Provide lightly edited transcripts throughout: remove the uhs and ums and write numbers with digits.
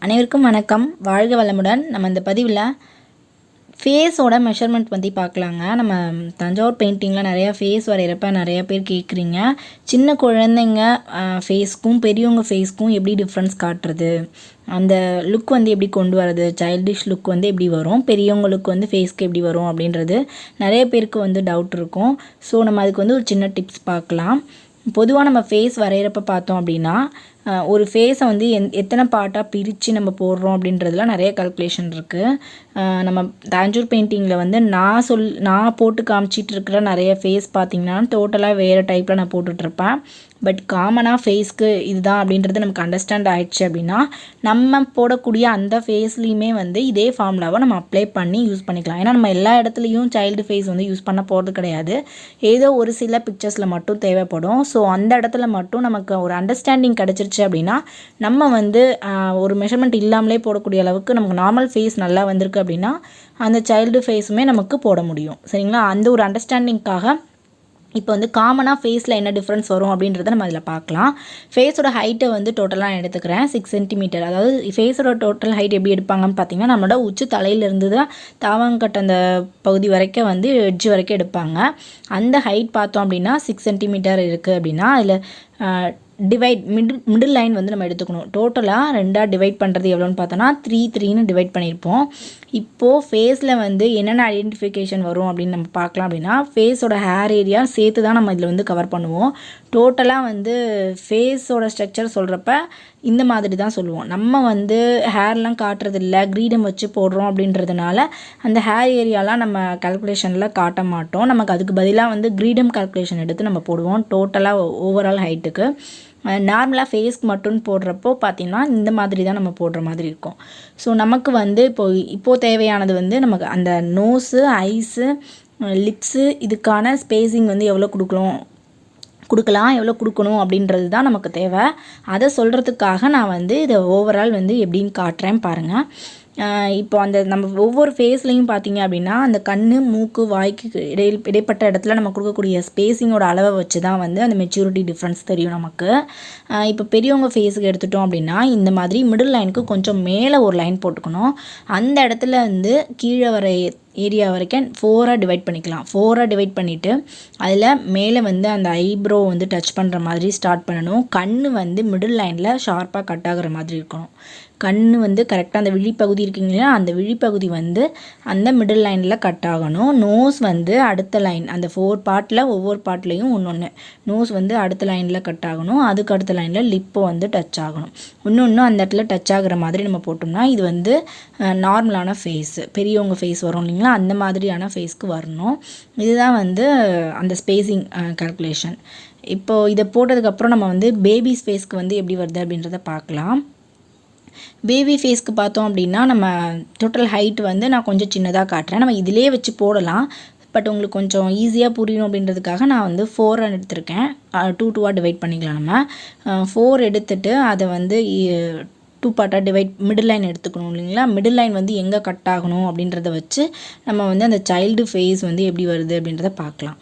அனைவருக்கும் வணக்கம். வாழ்க வளமுடன். நம்ம இந்த பதிவில் ஃபேஸோட மெஷர்மெண்ட் பற்றி பார்க்கலாங்க. நம்ம தஞ்சாவூர் பெயிண்டிங்கில் நிறையா ஃபேஸ் வரைகிறப்ப நிறையா பேர் கேட்குறீங்க, சின்ன குழந்தைங்க ஃபேஸ்க்கும் பெரியவங்க ஃபேஸ்க்கும் எப்படி டிஃப்ரென்ஸ் காட்டுறது, அந்த லுக் வந்து எப்படி கொண்டு வரது, சைல்டிஷ் லுக் வந்து எப்படி வரும், பெரியவங்களுக்கு வந்து ஃபேஸ்க்கு எப்படி வரும் அப்படின்றது நிறைய பேருக்கு வந்து டவுட் இருக்கும். ஸோ நம்ம அதுக்கு வந்து ஒரு சின்ன டிப்ஸ் பார்க்கலாம். பொதுவாக நம்ம ஃபேஸ் வரைகிறப்ப பார்த்தோம் அப்படின்னா ஒரு ஃபேஸை வந்து எத்தனை பார்ட்டாக பிரித்து நம்ம போடுறோம் அப்படின்றதுல நிறைய கால்குலேஷன் இருக்குது. நம்ம தஞ்சாவூர் பெயிண்டிங்கில் வந்து நான் போட்டு காமிச்சிட்டு இருக்கிற நிறைய ஃபேஸ் பார்த்திங்கன்னா டோட்டலாக வேறு டைப்பில் நான் போட்டுட்ருப்பேன். பட் காமனாக ஃபேஸ்க்கு இதுதான் அப்படின்றது நமக்கு அண்டர்ஸ்டாண்ட் ஆகிடுச்சு அப்படின்னா நம்ம போடக்கூடிய அந்த ஃபேஸ்லேயுமே வந்து இதே ஃபார்முலாவை நம்ம அப்ளை பண்ணி யூஸ் பண்ணிக்கலாம். ஏன்னா நம்ம எல்லா இடத்துலையும் சைல்டு ஃபேஸ் வந்து யூஸ் பண்ண போகிறது கிடையாது. ஏதோ ஒரு சில பிக்சர்ஸில் மட்டும் தேவைப்படும். ஸோ அந்த இடத்துல மட்டும் நமக்கு ஒரு அண்டர்ஸ்டாண்டிங் கிடச்சிருச்சு அப்படின்னா நம்ம வந்து ஒரு மெஷர்மெண்ட் இல்லாமலே போடக்கூடிய அளவுக்கு நமக்கு நார்மல் ஃபேஸ் நல்லா வந்திருக்கு அப்படின்னா அந்த சைல்டு ஃபேஸுமே நமக்கு போட முடியும். சரிங்களா? அந்த ஒரு அண்டர்ஸ்டாண்டிங்காக இப்போ வந்து காமனாக ஃபேஸில் என்ன டிஃப்ரென்ஸ் வரும் அப்படின்றத நம்ம அதில் பார்க்கலாம். ஃபேஸோட ஹைட்டை வந்து டோட்டலாக நான் எடுத்துக்கிறேன் 6 சென்டிமீட்டர். அதாவது ஃபேஸோட டோட்டல் ஹைட் எப்படி எடுப்பாங்கன்னு பார்த்தீங்கன்னா நம்மளோட உச்சி தலையிலேருந்து தான் தாவாங்கட்ட அந்த பகுதி வரைக்கும் வந்து எட்ஜ் வரைக்கும் எடுப்பாங்க. அந்த ஹைட் பார்த்தோம் அப்படின்னா 6 சென்டிமீட்டர் இருக்குது அப்படின்னா அதில் டிவைட் மிடில் லைன் வந்து நம்ம எடுத்துக்கணும். டோட்டலாக 2ஆக டிவைட் பண்ணுறது எவ்வளோன்னு பார்த்தோன்னா 3 டிவைட் பண்ணியிருப்போம். இப்போது ஃபேஸில் வந்து என்னென்ன ஐடென்டிஃபிகேஷன் வரும் அப்படின்னு நம்ம பார்க்கலாம். அப்படின்னா ஃபேஸோட ஹேர் ஏரியா சேர்த்து தான் நம்ம இதில் வந்து கவர் பண்ணுவோம். டோட்டலாக வந்து ஃபேஸோட ஸ்ட்ரக்சர் சொல்கிறப்ப இந்த மாதிரி தான் சொல்லுவோம். நம்ம வந்து ஹேர்லாம் காட்டுறது இல்லை, கிரீடம் வச்சு போடுறோம் அப்படின்றதுனால அந்த ஹேர் ஏரியாலாம் நம்ம கால்குலேஷனில் காட்ட மாட்டோம். நமக்கு அதுக்கு பதிலாக வந்து கிரீடம் கால்குலேஷன் எடுத்து நம்ம போடுவோம் டோட்டலாக ஓவரால் ஹைட்டுக்கு. நார்மலாக ஃபேஸ்க்கு மட்டும் போடுறப்போ பார்த்திங்கன்னா இந்த மாதிரி தான் நம்ம போடுற மாதிரி இருக்கும். ஸோ நமக்கு வந்து இப்போது தேவையானது வந்து நமக்கு அந்த நோஸு, ஐஸு, லிப்ஸு இதுக்கான ஸ்பேஸிங் வந்து எவ்வளோ கொடுக்கலாம், எவ்வளோ கொடுக்கணும் அப்படின்றது தான் நமக்கு தேவை. அதை சொல்கிறதுக்காக நான் வந்து இதை ஓவரால் வந்து எப்படின்னு காட்டுறேன் பாருங்கள். இப்போ அந்த நம்ம ஒவ்வொரு ஃபேஸ்லையும் பார்த்தீங்க அப்படின்னா அந்த கண், மூக்கு, வாய்க்கு இடைப்பட்ட இடத்துல நம்ம கொடுக்கக்கூடிய ஸ்பேஸிங்கோட அளவை வச்சு தான் வந்து அந்த மெச்சூரிட்டி டிஃப்ரென்ஸ் தெரியும் நமக்கு. இப்போ பெரியவங்க ஃபேஸுக்கு எடுத்துட்டோம் அப்படின்னா இந்த மாதிரி மிடில் லைனுக்கு கொஞ்சம் மேலே ஒரு லைன் போட்டுக்கணும். அந்த இடத்துல வந்து கீழே வர ஏரியா வரைக்கும் 4ஆக டிவைட் பண்ணிக்கலாம். 4ஆக டிவைட் பண்ணிவிட்டு அதில் மேலே வந்து அந்த ஐப்ரோ வந்து டச் பண்ணுற மாதிரி ஸ்டார்ட் பண்ணணும். கண் வந்து மிடில் லைனில் ஷார்ப்பாக கட் ஆகிற மாதிரி இருக்கணும். கண் வந்து கரெக்டாக அந்த விழிப்பகுதி இருக்குங்களா, அந்த விழிப்பகுதி வந்து அந்த மிடில் லைனில் கட் ஆகணும். நோஸ் வந்து அடுத்த லைன், அந்த 4 பார்ட்டில் ஒவ்வொரு பார்ட்லேயும் ஒன்று நோஸ் வந்து அடுத்த லைனில் கட் ஆகணும். அதுக்கு அடுத்த லைனில் லிப்போ வந்து டச் ஆகணும். இன்னொன்று அந்த இடத்துல டச் ஆகிற மாதிரி நம்ம போட்டோம்னா இது வந்து நார்மலான ஃபேஸ், பெரியவங்க ஃபேஸ் வரும் இல்லைங்களா, அந்த மாதிரியான ஃபேஸ்க்கு வரணும். இதுதான் வந்து அந்த ஸ்பேஸிங் கால்குலேஷன். இப்போது இதை போட்டதுக்கப்புறம் நம்ம வந்து பேபிஸ் ஃபேஸ்க்கு வந்து எப்படி வருது அப்படின்றத பார்க்கலாம். பேபி ஃபேஸ்க்கு பார்த்தோம் அப்படின்னா நம்ம டோட்டல் ஹைட் வந்து நான் கொஞ்சம் சின்னதாக காட்டுறேன். நம்ம இதிலே வச்சு போடலாம். பட் உங்களுக்கு கொஞ்சம் ஈஸியாக புரியணும் அப்படின்றதுக்காக நான் வந்து 4 எடுத்திருக்கேன். 2ஆக டிவைட் பண்ணிக்கலாம். நம்ம 4 எடுத்துகிட்டு அதை வந்து 2 பார்ட்டாக டிவைட் மிடில் லைன் எடுத்துக்கணும் இல்லைங்களா. மிடில் லைன் வந்து எங்கே கட் ஆகணும் அப்படின்றத வச்சு நம்ம வந்து அந்த சைல்டு ஃபேஸ் வந்து எப்படி வருது அப்படின்றத பார்க்கலாம்.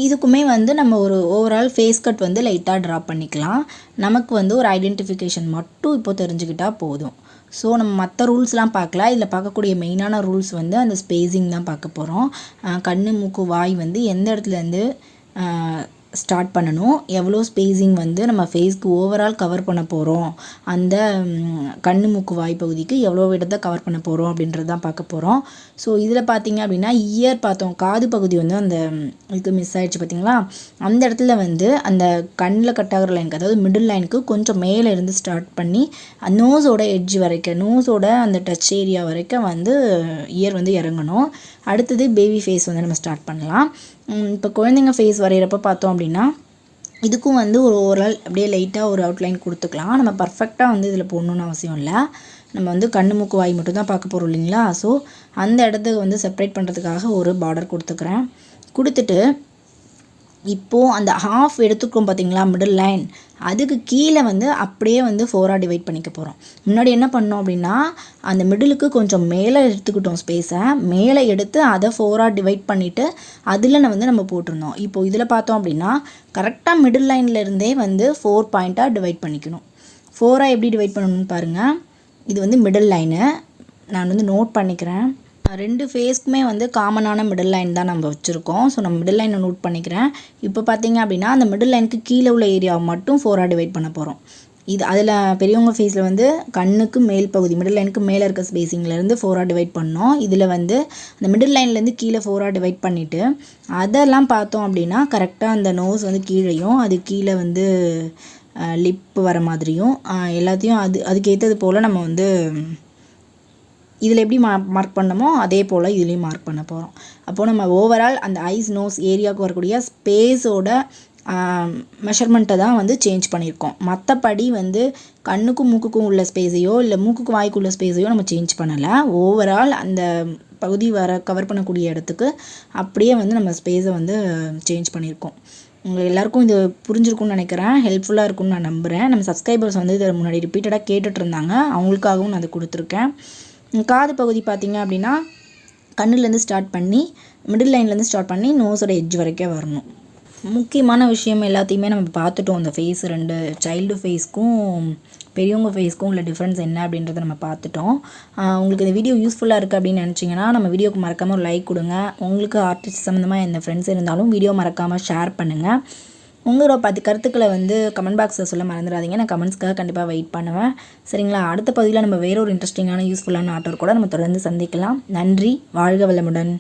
இதுக்குமே வந்து நம்ம ஒரு ஓவரால் ஃபேஸ் கட் வந்து லைட்டாக ட்ரா பண்ணிக்கலாம். நமக்கு வந்து ஒரு ஐடென்டிஃபிகேஷன் மட்டும் இப்போ தெரிஞ்சுக்கிட்டால் போதும். ஸோ நம்ம மற்ற ரூல்ஸ்லாம் பார்க்கலாம். இதில் பார்க்கக்கூடிய மெயினான ரூல்ஸ் வந்து அந்த ஸ்பேஸிங் தான் பார்க்க போகிறோம். கண், மூக்கு, வாய் வந்து எந்த இடத்துலேருந்து ஸ்டார்ட் பண்ணணும், எவ்வளோ ஸ்பேஸிங் வந்து நம்ம ஃபேஸ்க்கு ஓவரால் கவர் பண்ண போகிறோம், அந்த கண், மூக்கு, வாய் பகுதிக்கு எவ்வளோ இடத்தை கவர் பண்ண போகிறோம் அப்படின்றது தான் பார்க்க போகிறோம். ஸோ இதில் பார்த்தீங்க அப்படின்னா இயர் பார்த்தோம், காது பகுதி வந்து அந்த இதுக்கு மிஸ் ஆகிடுச்சு பார்த்தீங்களா. அந்த இடத்துல வந்து அந்த கண்ணில் கட் ஆகிற லைனுக்கு, அதாவது மிடில் லைனுக்கு கொஞ்சம் மேலே இருந்து ஸ்டார்ட் பண்ணி நோஸோட எட்ஜ் வரைக்கும், நோஸோட அந்த டச் ஏரியா வரைக்கும் வந்து இயர் வந்து இறங்கணும். அடுத்தது பேபி ஃபேஸ் வந்து நம்ம ஸ்டார்ட் பண்ணலாம். இப்போ குழந்தைங்க ஃபேஸ் வரைகிறப்ப பார்த்தோம் அப்படின்னா இதுக்கும் வந்து ஒரு ஓவரால் அப்படியே லைட்டாக ஒரு அவுட்லைன் கொடுத்துக்கலாம். நம்ம பர்ஃபெக்டாக வந்து இதில் போடணுன்னு அவசியம் இல்லை. நம்ம வந்து கண், மூக்கு, வாய் மட்டும் தான் பார்க்க போகிறோம் இல்லைங்களா. ஸோ அந்த இடத்துக்கு வந்து செப்பரேட் பண்ணுறதுக்காக ஒரு பார்டர் கொடுத்துக்கிறேன். கொடுத்துட்டு இப்போது அந்த ஹாஃப் எடுத்துக்கிறோம் பார்த்தீங்களா மிடில் லைன், அதுக்கு கீழே வந்து அப்படியே வந்து 4ஆக டிவைட் பண்ணிக்க போகிறோம். முன்னாடி என்ன பண்ணோம் அப்படின்னா அந்த மிடிலுக்கு கொஞ்சம் மேலே எடுத்துக்கிட்டோம் ஸ்பேஸை, மேலே எடுத்து அதை 4ஆக டிவைட் பண்ணிவிட்டு அதில் நம்ம போட்டிருந்தோம். இப்போது இதில் பார்த்தோம் அப்படின்னா கரெக்டாக மிடில் லைன்லேருந்தே வந்து 4 பாயிண்ட்டாக டிவைட் பண்ணிக்கணும். 4ஆக எப்படி டிவைட் பண்ணணும்னு பாருங்கள். இது வந்து மிடில் லைனு. நான் வந்து நோட் பண்ணிக்கிறேன். 2 ஃபேஸ்க்குமே வந்து காமனான மிடில் லைன் தான் நம்ம வச்சுருக்கோம். ஸோ நம்ம மிடில் லைனை நோட் பண்ணிக்கிறேன். இப்போ பார்த்தீங்க அப்படின்னா அந்த மிடில் லைனுக்கு கீழே உள்ள ஏரியாவை மட்டும் 4ஆக டிவைட் பண்ண போகிறோம். இது அதில் பெரியவங்க ஃபேஸில் வந்து கண்ணுக்கு மேல் பகுதி மிடில் லைனுக்கு மேலே இருக்க ஸ்பேஸிங்லேருந்து 4ஆக டிவைட் பண்ணோம். இதில் வந்து அந்த மிடில் லைன்லேருந்து கீழே 4ஆக டிவைட் பண்ணிவிட்டு அதெல்லாம் பார்த்தோம் அப்படின்னா கரெக்டாக அந்த நோஸ் வந்து கீழேயும் அது கீழே வந்து லிப்பு வர மாதிரியும் எல்லாத்தையும் அதுக்கு ஏற்றது போல் நம்ம வந்து இதில் எப்படி மார்க் பண்ணமோ அதே போல் இதுலேயும் மார்க் பண்ண போகிறோம். அப்போது நம்ம ஓவரால் அந்த ஐஸ் நோஸ் ஏரியாவுக்கு வரக்கூடிய ஸ்பேஸோட மெஷர்மெண்ட்டை தான் வந்து சேஞ்ச் பண்ணியிருக்கோம். மற்றபடி வந்து கண்ணுக்கும் மூக்குக்கும் உள்ள ஸ்பேஸையோ இல்லை மூக்குக்கு வாய்க்குள்ள ஸ்பேஸையோ நம்ம சேஞ்ச் பண்ணலை. ஓவரால் அந்த பகுதி கவர் பண்ணக்கூடிய இடத்துக்கு அப்படியே வந்து நம்ம ஸ்பேஸை வந்து சேஞ்ச் பண்ணியிருக்கோம். உங்களுக்கு எல்லாருக்கும் இது புரிஞ்சிருக்கும்னு நினைக்கிறேன். ஹெல்ப்ஃபுல்லாக இருக்கும்னு நான் நம்புகிறேன். நம்ம சப்ஸ்கிரைபர்ஸ் வந்து இதை முன்னாடி ரிப்பீட்டடாக கேட்டுட்டு இருந்தாங்க. அவங்களுக்காகவும் நான் அதை கொடுத்துருக்கேன். காது பகுதி பார்த்திங்க அப்படின்னா கண்ணுலேருந்து ஸ்டார்ட் பண்ணி மிடில் லைன்லேருந்து ஸ்டார்ட் பண்ணி நோஸோட எட்ஜ் வரைக்கும் வரணும். முக்கியமான விஷயம் எல்லாத்தையுமே நம்ம பார்த்துட்டோம். அந்த ஃபேஸ் 2 சைல்டு ஃபேஸ்க்கும் பெரியவங்க ஃபேஸ்க்கும் உள்ள டிஃப்ரென்ஸ் என்ன அப்படின்றத நம்ம பார்த்துட்டோம். உங்களுக்கு இந்த வீடியோ யூஸ்ஃபுல்லாக இருக்குது அப்படின்னு நினச்சிங்கன்னா நம்ம வீடியோக்கு மறக்காமல் ஒரு லைக் கொடுங்க. உங்களுக்கு ஆர்டிஸ்ட் சம்மந்தமாக எந்த ஃப்ரெண்ட்ஸ் இருந்தாலும் வீடியோ மறக்காமல் ஷேர் பண்ணுங்கள். உங்களோட 10 கருத்துக்களை வந்து கமெண்ட் பாக்ஸில் சொல்ல மறந்துடாதீங்க. நான் கமெண்ட்ஸ்க்காக கண்டிப்பாக வெயிட் பண்ணுவேன். சரிங்களா? அடுத்த பகுதியில் நம்ம வேற ஒரு இன்ட்ரெஸ்டிங்கான யூஸ்ஃபுல்லான ஆர்டர் கூட நம்ம தொடர்ந்து சந்திக்கலாம். நன்றி. வாழ்க வளமுடன்.